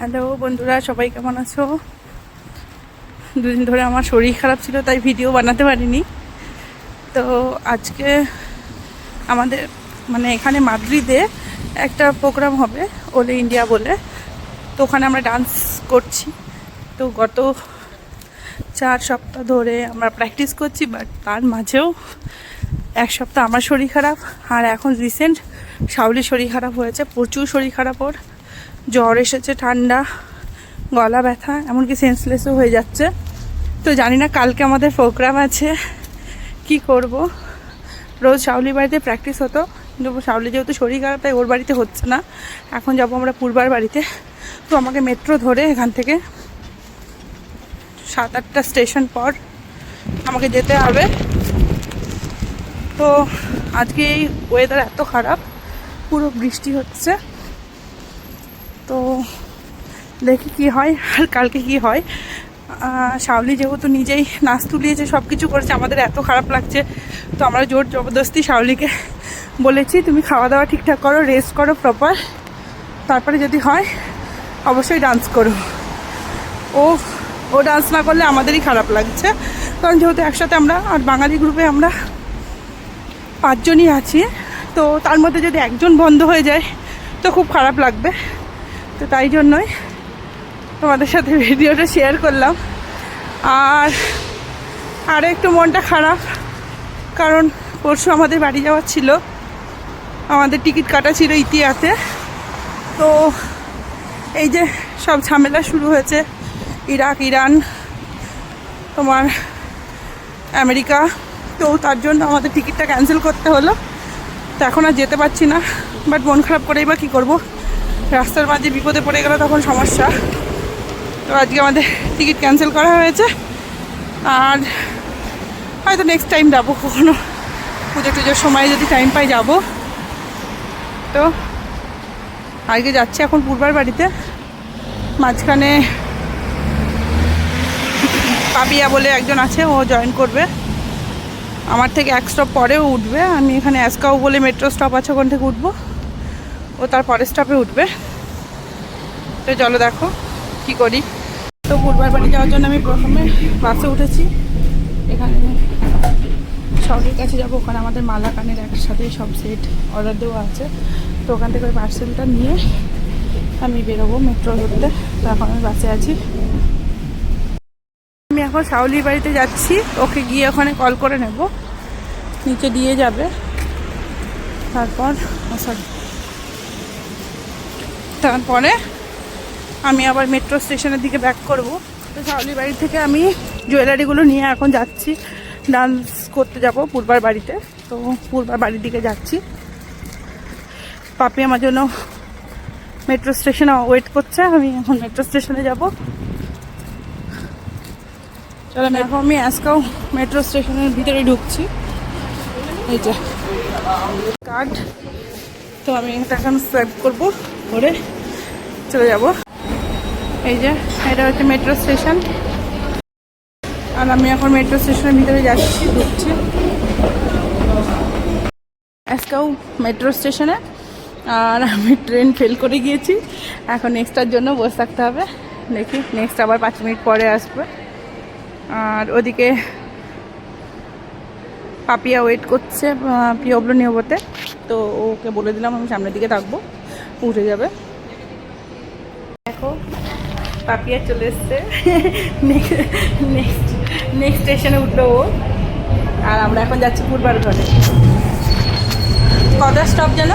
Hello বন্ধুরা, সবাই কেমন আছো? দুদিন ধরে আমার শরীর খারাপ ছিল, তাই ভিডিও বানাতে পারিনি। তো আজকে আমাদের এখানে মাদ্রিদে একটা প্রোগ্রাম হবে, ওলে ইন্ডিয়া বলে। তো ওখানে আমরা ডান্স করছি। তো গত 4 সপ্তাহ ধরে আমরা প্র্যাকটিস করছি, বাট তার মাঝেও 1 সপ্তাহ আমার শরীর খারাপ, আর এখন রিসেন্ট শাওলির শরীর খারাপ হয়েছে, প্রচুর শরীর খারাপ। ওর জ্বর এসেছে, ঠান্ডা, গলা ব্যথা, এমনকি সেন্সলেসও হয়ে যাচ্ছে। তো জানি না কালকে আমাদের প্রোগ্রাম আছে, কি করব। রোজ শাওলির বাড়িতে প্র্যাকটিস হতো, কিন্তু শাওলি যেহেতু শরীর খারাপ তাই ওর বাড়িতে হচ্ছে না। এখন যাব আমরা পূর্বার বাড়িতে। তো আমাকে মেট্রো ধরে এখান থেকে 7-8টা স্টেশন পর আমাকে যেতে হবে। তো আজকে এই ওয়েদার এত খারাপ, পুরো বৃষ্টি হচ্ছে। তো দেখি কি হয়, আর কালকে কি হয়। শাওলি যেহেতু নিজেই নাচ তুলিয়েছে, সব কিছু করেছে, আমাদের এত খারাপ লাগছে। তো আমরা জোর জবরদস্তি শাওলিকে বলেছি, তুমি খাওয়া দাওয়া ঠিকঠাক করো, রেস্ট করো প্রপার, তারপরে যদি হয় অবশ্যই ডান্স করো। ও ডান্স না করলে আমাদেরই খারাপ লাগছে, কারণ যেহেতু একসাথে আমরা, আর বাঙালি গ্রুপে আমরা 5 জনই আছি। তো তার মধ্যে যদি একজন বন্ধ হয়ে যায় তো খুব খারাপ লাগবে। তো তাই জন্যই তোমাদের সাথে ভিডিওটা শেয়ার করলাম। আর একটু মনটা খারাপ, কারণ পরশু আমাদের বাড়ি যাওয়ার ছিল, আমাদের টিকিট কাটা ছিল ইতিহাসে। তো এই যে সব ঝামেলা শুরু হয়েছে, ইরাক, ইরান, তোমার আমেরিকা। তো তার জন্য আমাদের টিকিটটা ক্যান্সেল করতে হলো। তো এখন আর যেতে পারছি না, বাট মন খারাপ করেই বা কী করবো, রাস্তার মাঝে বিপদে পড়ে গেলে তখন সমস্যা। তো আজকে আমাদের টিকিট ক্যান্সেল করা হয়েছে, আর হয়তো নেক্সট টাইম যাবো, কখনো পুজো টুজোর সময় যদি টাইম পাই যাবো। তো আজকে যাচ্ছি এখন পূর্বার বাড়িতে। মাঝখানে পাপিয়া বলে একজন আছে, ও জয়েন করবে আমার থেকে 1 স্টপ পরেও উঠবে। আমি এখানে অ্যাসকাও বলে মেট্রো স্টপ আছে, ওখান থেকে উঠবো, ও তার পরের স্টপে উঠবে। তো চলো দেখো কি করি। তো পূর্বার বাড়ি যাওয়ার জন্য আমি প্রথমে বাসে উঠেছি। এখানে সবের কাছে যাবো, ওখানে আমাদের মালা কানের একসাথে সব সেট অর্ডার দেওয়া আছে। তো ওখান থেকে ওই পার্সেলটা নিয়ে আমি বেরোবো মেট্রো ধরতে। তো এখন আমি বাসে আছি। আমি এখন শাওলির বাড়িতে যাচ্ছি, ওকে গিয়ে ওখানে কল করে নেব, নিচে দিয়ে যাবে। তারপরে আমি আবার মেট্রো স্টেশনের দিকে ব্যাক করব। তো শাওলির বাড়ি থেকে আমি জুয়েলারিগুলো নিয়ে এখন যাচ্ছি, ডান্স করতে যাব পূর্বার বাড়িতে। তো পূর্বার বাড়ির দিকে যাচ্ছি। পাপি আমার জন্য মেট্রো স্টেশনে ওয়েট করছে, আমি এখন মেট্রো স্টেশনে যাব। চলো, এখন আমি অ্যাসকাও মেট্রো স্টেশনের ভিতরে ঢুকছি। এই যে কার্ড, তো আমি এটা এখন সোয়াইপ করবো করে চলে যাব। এই যে এটা হচ্ছে মেট্রো স্টেশন, আর আমি এখন মেট্রো স্টেশনের ভিতরে যাচ্ছি, ঢুকছি অ্যাসকাও মেট্রো স্টেশনে। আর আমি ট্রেন ফেল করে গিয়েছি, এখন নেক্সটটার জন্য বসে থাকতে হবে। দেখি নেক্সট আবার 5 মিনিট পরে আসবে। আর ওদিকে পাপিয়া ওয়েট করছে পিওব্লো নিয়োবতে। তো ওকে বলে দিলাম আমি সামনের দিকে থাকবো, উঠে যাবে। দেখো পাপিয়া চলে এসছে, নেক্সট স্টেশনে উঠলো ও। আর আমরা এখন যাচ্ছি পূর্বার ঘরে। কটা স্টপ যেন?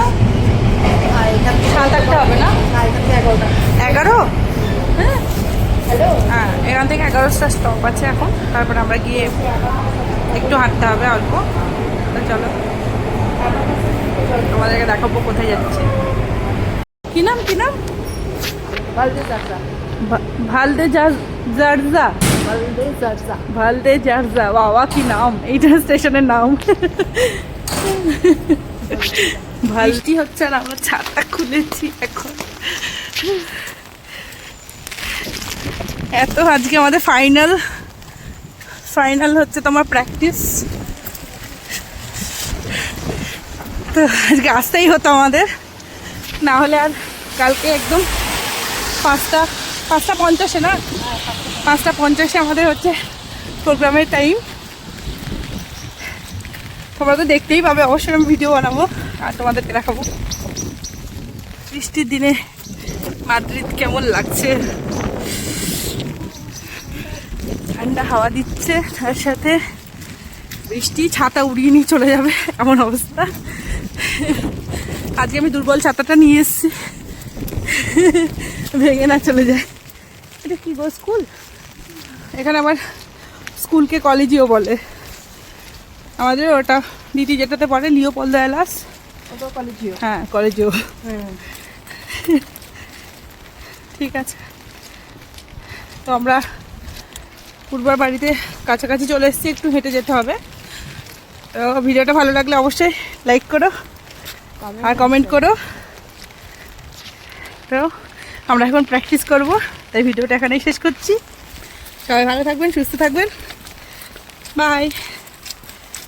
এখান থেকে 7-8টা হবে না? এখান থেকে 11? হ্যাঁ, হ্যালো, হ্যাঁ এখান থেকে 11টা স্টপ আছে এখন। তারপরে আমরা গিয়ে একটু হাঁটতে হবে অল্প। চলো তোমাদেরকে দেখাবো কোথায় যাচ্ছি। কি নাম? ভালদে জারজা। বাবা কি নাম, এইটা স্টেশনের নাম। বৃষ্টি হচ্ছে, আর আমরা ছাদটা খুলেছি এখন। এত আজকে আমাদের ফাইনাল হচ্ছে তোমার প্র্যাকটিস। তো আজকে আসতেই হতো আমাদের, না হলে আর কালকে একদম 5:50 না, 5:50 আমাদের হচ্ছে প্রোগ্রামের টাইম। তোমরা তো দেখতেই পাবে, অবশ্যই আমি ভিডিও বানাবো আর তোমাদেরকে দেখাবো বৃষ্টির দিনে মাদ্রিদ কেমন লাগছে। ঠান্ডা হাওয়া দিচ্ছে, তার সাথে বৃষ্টি, ছাতা উড়িয়ে নিয়ে চলে যাবে এমন অবস্থা। আজকে আমি দুর্বল ছাতাটা নিয়ে এসেছি, ভেঙে না চলে যায়। এটা কি গো, স্কুল? এখানে আবার স্কুলকে কলেজও বলে। আমাদের ওটা দিদি যেটাতে পড়ে লিওপোল্দো এলাস, ওটা কলেজীয়। হ্যাঁ কলেজও। হ্যাঁ, ঠিক আছে, তো আমরা পূর্বার বাড়িতে কাছাকাছি চলে এসেছি, একটু হেঁটে যেতে হবে। তো ভিডিওটা ভালো লাগলে অবশ্যই লাইক করো আর কমেন্ট করো। তো আমরা এখন প্র্যাকটিস করব, তাই ভিডিওটা এখানেই শেষ করছি। সবাই ভালো থাকবেন, সুস্থ থাকবেন, বাই।